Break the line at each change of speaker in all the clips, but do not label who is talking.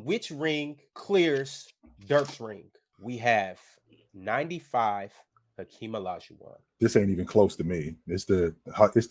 which ring clears Dirk's ring? We have 95 Hakeem Olajuwon.
This ain't even close to me. It's the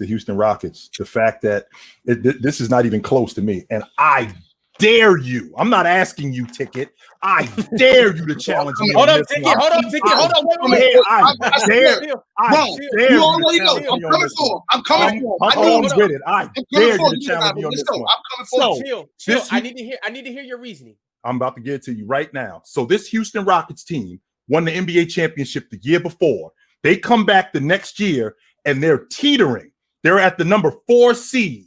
Houston Rockets. The fact that this is not even close to me, and I dare you. I'm not asking you, Ticket. I dare you to challenge me.
Hold on, Ticket. Hold on, Ticket. Hold on.
Wait. I dare you to challenge me on this one.
I'm coming for him.
I'm on with it. I dare you to challenge me on this one.
I'm coming for
you. Chill. I need to hear your reasoning.
I'm about to get it to you right now. So this Houston Rockets team won the NBA championship the year before. They come back the next year and they're teetering. They're at the number 4 seed.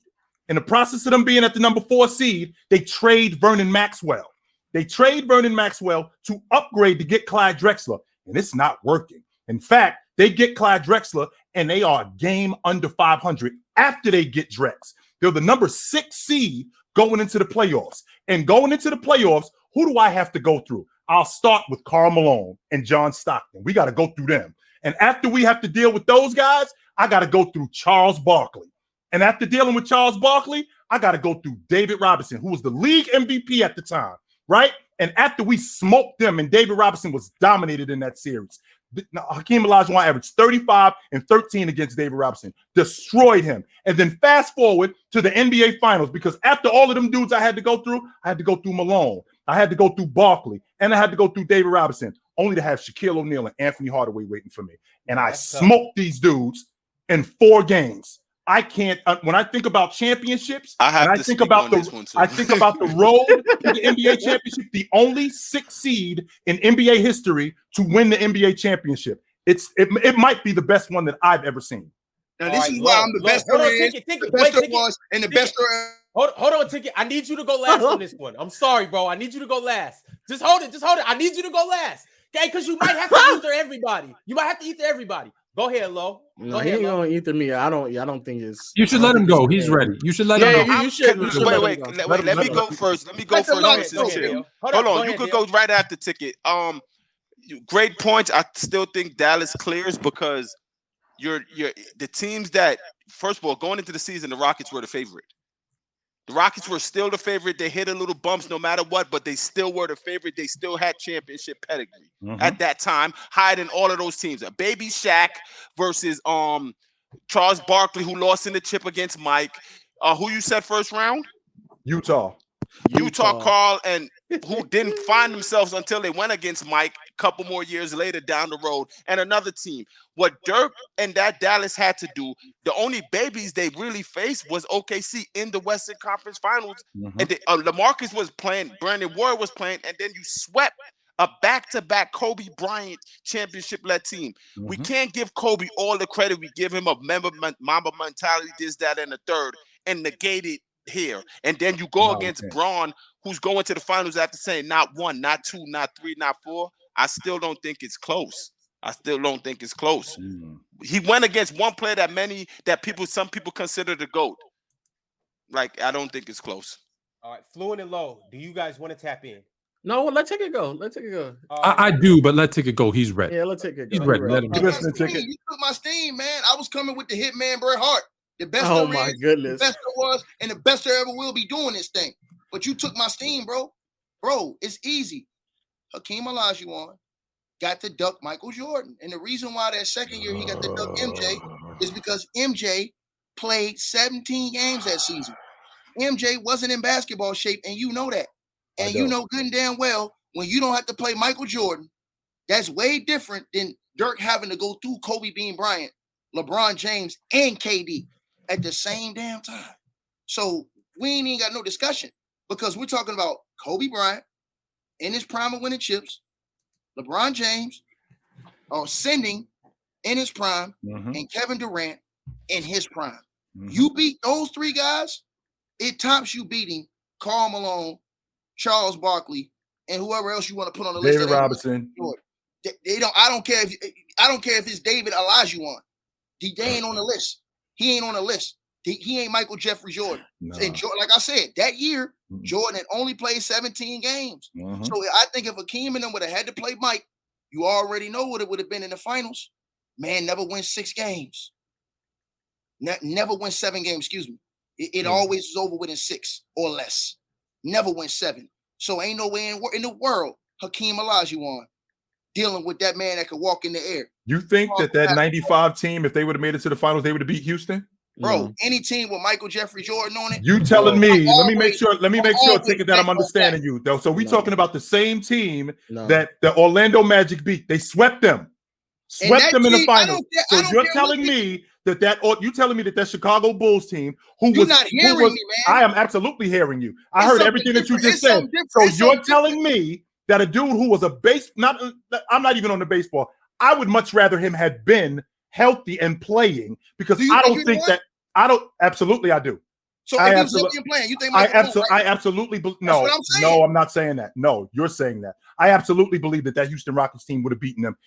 In the process of them being at the number 4 seed, they trade Vernon Maxwell. They trade Vernon Maxwell to upgrade to get Clyde Drexler, and it's not working. In fact, they get Clyde Drexler, and they are a game under 500 after they get Drex. They're the number 6 seed going into the playoffs. And going into the playoffs, who do I have to go through? I'll start with Karl Malone and John Stockton. We got to go through them. And after we have to deal with those guys, I got to go through Charles Barkley. And after dealing with Charles Barkley, I got to go through David Robinson, who was the league MVP at the time, right? And after we smoked them, and David Robinson was dominated in that series, Hakeem Olajuwon averaged 35 and 13 against David Robinson, destroyed him. And then fast forward to the NBA Finals, because after all of them dudes I had to go through Malone, I had to go through Barkley, and I had to go through David Robinson, only to have Shaquille O'Neal and Anthony Hardaway waiting for me. And I smoked these dudes in 4 games. I can't. When I think about championships, I think about the road to the NBA championship. The only 6th seed in NBA history to win the NBA championship. It might be the best one that I've ever seen.
Now this is why I'm the best there is. The best there was, and the best there.
Hold on, Ticket. I need you to go last on this one. I'm sorry, bro. I need you to go last. Just hold it. I need you to go last. Okay, because you might have to ether everybody. Go ahead, Lo.
He ain't gonna ether me. I don't think it's.
You should let him go. He's ready. You should let him go.
You should.
Wait. Let me go first. Hold on. You could go right after Ticket. Great points. I still think Dallas clears because the teams that, first of all, going into the season, the Rockets were the favorite. The Rockets were still the favorite. They hit a little bumps no matter what, but they still were the favorite. They still had championship pedigree at that time, higher than all of those teams. A baby Shaq versus Charles Barkley, who lost in the chip against Mike. Who you said first round?
Utah,
Carl, and who didn't find themselves until they went against Mike a couple more years later down the road, and another team. What Dirk and that Dallas had to do, the only babies they really faced was OKC in the Western Conference Finals. And LaMarcus was playing, Brandon Ward was playing, and then you swept a back-to-back Kobe Bryant championship-led team. We can't give Kobe all the credit. We give him a Mamba mentality, this, that, and the third, and negate it here. And then you go against Braun, who's going to the finals after saying not 1, not 2, not 3, not 4. I still don't think it's close. He went against one player some people consider the GOAT. Like, I don't think it's close.
All right, Fluent and Low, do you guys want to tap in?
No, let Ticket go.
I do, but let Ticket go. He's ready.
Yeah, let Ticket go.
He's ready. Let him go.
You took my steam, man. I was coming with the Hitman Bret Hart. The best
goodness.
The best there was, and the best there ever will be doing this thing. But you took my steam, bro. Bro, it's easy. Hakeem Olajuwon got to duck Michael Jordan. And the reason why that second year he got to duck MJ is because MJ played 17 games that season. MJ wasn't in basketball shape, and you know that. And you know good and damn well, when you don't have to play Michael Jordan, that's way different than Dirk having to go through Kobe Bean Bryant, LeBron James, and KD at the same damn time. So we ain't even got no discussion because we're talking about Kobe Bryant in his prime of winning chips, LeBron James ascending in his prime, and Kevin Durant in his prime. You beat those 3 guys, it tops you beating Karl Malone, Charles Barkley, and whoever else you want to put on the list.
David Robinson.
They don't. I don't care if it's David Olajuwon. They ain't on the list. He ain't on the list. He ain't Michael Jeffrey Jordan. No. And like I said, that year, Jordan had only played 17 games. So I think if Hakeem and them would have had to play Mike, you already know what it would have been in the finals. Man never wins 6 games. Never wins 7 games, excuse me. It always is over within 6 or less. Never wins 7. So ain't no way in the world Hakeem Olajuwon dealing with that man that could walk in the air.
You think that 95 team, if they would have made it to the finals, they would have beat Houston?
Bro, any team with Michael Jeffrey Jordan on it.
You telling me? Let me make sure. Take it that I'm understanding
that.
you though. So we talking about the same team that the Orlando Magic beat. They swept them. Swept them in the finals. So you're telling me that Chicago Bulls team,
you're not hearing me, man.
I am absolutely hearing you. I heard everything that you just said. So you're telling me that a dude who was I'm not even on the baseball. I would much rather him had been healthy and playing because absolutely I do.
So if he's healthy and playing, you think
I absolutely no. No, I'm not saying that. No, you're saying that. I absolutely believe that Houston Rockets team would have beaten them.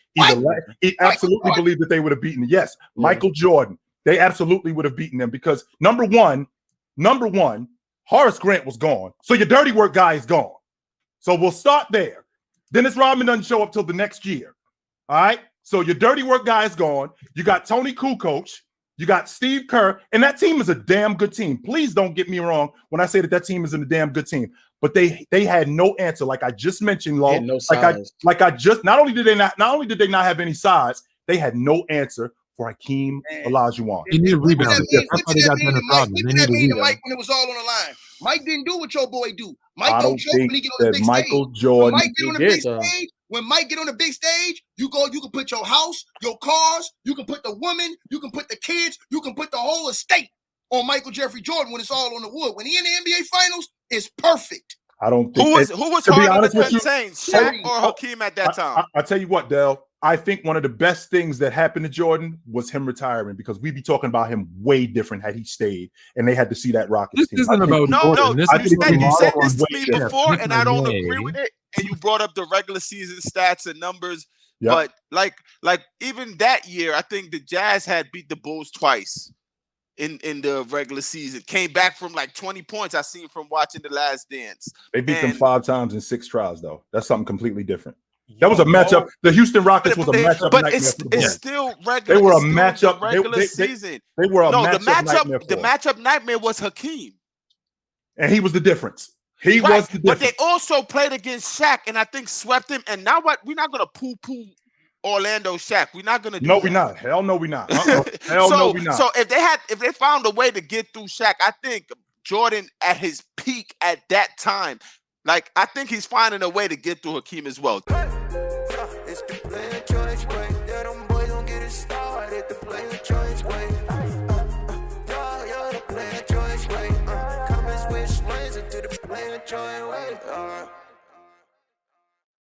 Absolutely believe that they would have beaten them. Yes, Michael Jordan. They absolutely would have beaten them because number one, Horace Grant was gone. So your dirty work guy is gone. So we'll start there. Dennis Rodman doesn't show up till the next year. All right. So your dirty work guy is gone. You got Tony Kukoc. You got Steve Kerr, and that team is a damn good team. Please don't get me wrong when I say that team is a damn good team. But they had no answer, like I just mentioned, Lo.
No size.
Not only did they not have any size, they had no answer for Hakeem Olajuwon.
They need a rebound. That's why they got Dennis Rodman. They need a rebound.
Mike, when it was all on the line, Mike didn't do what your boy do.
I don't think that Michael Jordan.
When Mike get on the big stage, you can put your house, your cars, you can put the woman, you can put the kids, you can put the whole estate on Michael Jeffrey Jordan when it's all on the wood. When he in the NBA Finals, it's perfect.
I don't think
who was harder to contain, Shaq or Hakeem at that time?
I tell you what, Del. I think one of the best things that happened to Jordan was him retiring because we'd be talking about him way different had he stayed, and they had to see that Rockets team.
This isn't about Jordan.
You said this to me before, and I don't agree with it. And you brought up the regular season stats and numbers, but like even that year, I think the Jazz had beat the Bulls twice in the regular season. Came back from like 20 points. I seen from watching The Last Dance.
They beat them 5 times in 6 tries, though. That's something completely different. That was a matchup. The Houston Rockets was a matchup.
But it's still regular.
They were a matchup.
Regular season.
They were a matchup.
The matchup nightmare was Hakeem,
and he was the difference. He was the difference.
But they also played against Shaq, and I think swept him. And now what? We're not gonna poo-poo Orlando Shaq. We're not gonna do that.
We're not. Hell no, we're not. No, we're not.
So if they found a way to get through Shaq, I think Jordan at his peak at that time, like I think he's finding a way to get through Hakeem as well.
It's the